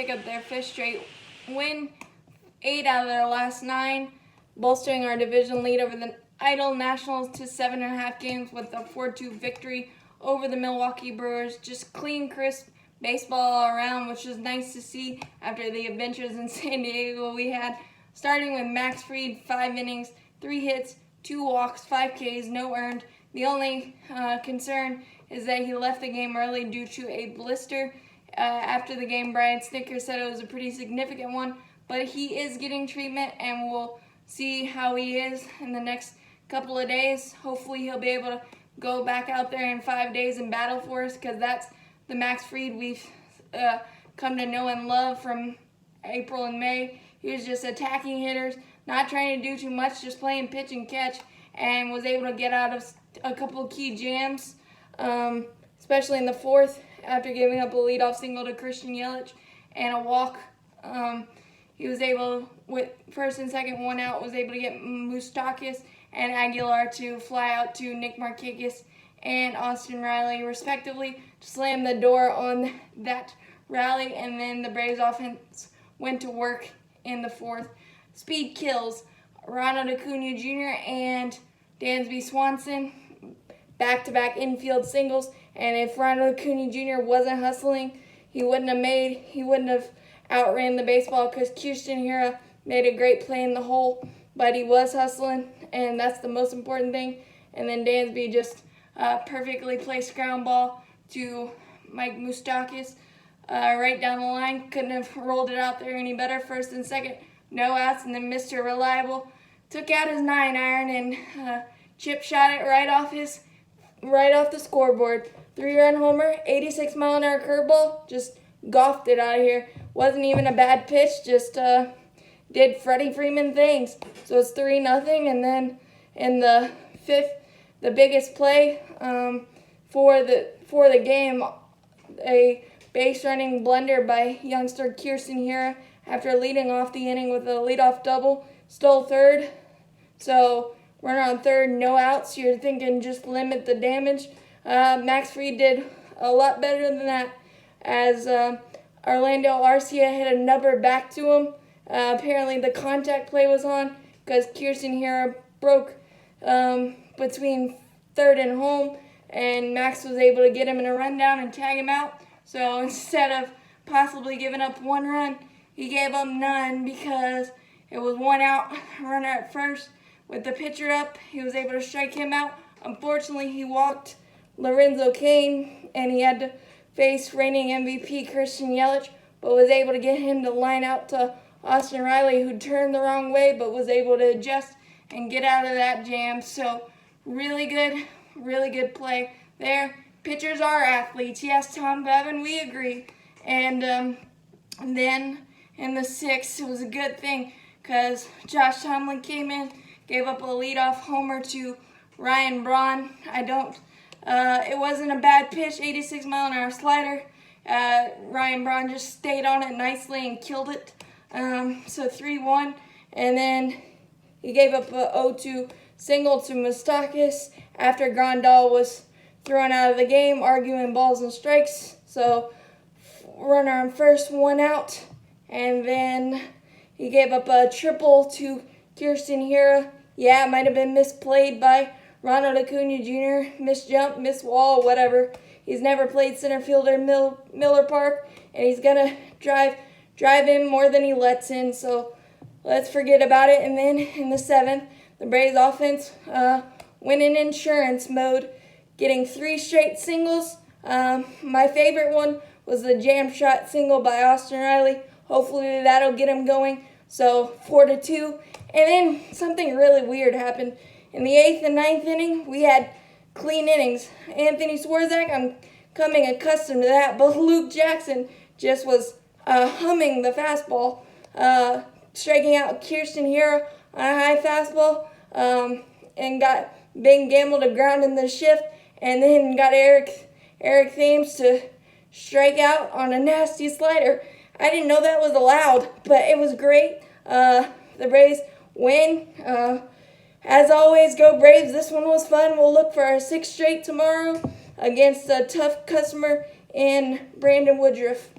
pick up their 5th straight win, 8 out of their last 9, bolstering our division lead over the Idle Nationals to 7.5 games with a 4-2 victory over the Milwaukee Brewers. Just clean, crisp baseball all around, which was nice to see after the adventures in San Diego we had. Starting with Max Fried, 5 innings, 3 hits, 2 walks, 5 Ks, no earned. The only concern is that he left the game early due to a blister. After the game, Brian Snitker said it was a pretty significant one, but he is getting treatment, and we'll see how he is in the next couple of days. Hopefully he'll be able to go back out there in 5 days and battle for us, because that's the Max Fried we've come to know and love from April and May. He was just attacking hitters, not trying to do too much, just playing pitch and catch, and was able to get out of a couple of key jams, especially in the 4th after giving up a leadoff single to Christian Yelich and a walk. He was able, with first and second, 1 out, was able to get Moustakas and Aguilar to fly out to Nick Markakis and Austin Riley, respectively, to slam the door on that rally, and then the Braves offense went to work in the 4th. Speed kills. Ronald Acuna Jr. and Dansby Swanson, back-to-back infield singles, and if Ronald Acuna Jr. wasn't hustling, he wouldn't have outran the baseball, because Kirsten Hira made a great play in the hole, but he was hustling, and that's the most important thing. And then Dansby just perfectly placed ground ball to Mike Moustakas right down the line. Couldn't have rolled it out there any better. First and second, no outs, and then Mr. Reliable took out his 9-iron and chip shot it right off the scoreboard. 3-run homer, 86-mile-an-hour curveball, just golfed it out of here. Wasn't even a bad pitch, just did Freddie Freeman things. So it's 3-0, and then in the 5th, the biggest play for the game, a base-running blunder by youngster Kirsten Hira after leading off the inning with a leadoff double, stole third. So runner on third, no outs. You're thinking just limit the damage. Max Fried did a lot better than that, as Orlando Arcia hit a number back to him. Apparently the contact play was on, because Kirsten Hira broke between third and home, and Max was able to get him in a rundown and tag him out. So instead of possibly giving up 1 run, he gave up none, because it was 1 out, runner at first. With the pitcher up, he was able to strike him out. Unfortunately, he walked Lorenzo Cain, and he had to face reigning MVP Christian Yelich, but was able to get him to line out to Austin Riley, who turned the wrong way, but was able to adjust and get out of that jam. So really good play there. Pitchers are athletes. Yes, Tom Bevan, we agree. And then in the 6th, it was a good thing, because Josh Tomlin came in, gave up a leadoff homer to Ryan Braun. It wasn't a bad pitch, 86-mile-an-hour slider. Ryan Braun just stayed on it nicely and killed it. So 3-1. And then he gave up a 0-2 single to Moustakas after Grandal was thrown out of the game, arguing balls and strikes. So runner on first, 1 out. And then he gave up a triple to Kirsten Hira. Yeah, it might have been misplayed by Ronald Acuna Jr., miss jump, miss wall, whatever. He's never played center fielder Miller Park, and he's going to drive in more than he lets in, so let's forget about it. And then in the 7th, the Braves offense went in insurance mode, getting 3 straight singles. My favorite one was the jam shot single by Austin Riley. Hopefully that'll get him going. So 4-2. And then something really weird happened. In the 8th and 9th inning, we had clean innings. Anthony Swarzak, I'm coming accustomed to that, but Luke Jackson just was humming the fastball, striking out Kirsten Hira on a high fastball, and got Ben Gamble to ground in the shift, and then got Eric Thames to strike out on a nasty slider. I didn't know that was allowed, but it was great. The Braves win. As always, go Braves. This one was fun. We'll look for our 6th straight tomorrow against a tough customer in Brandon Woodruff.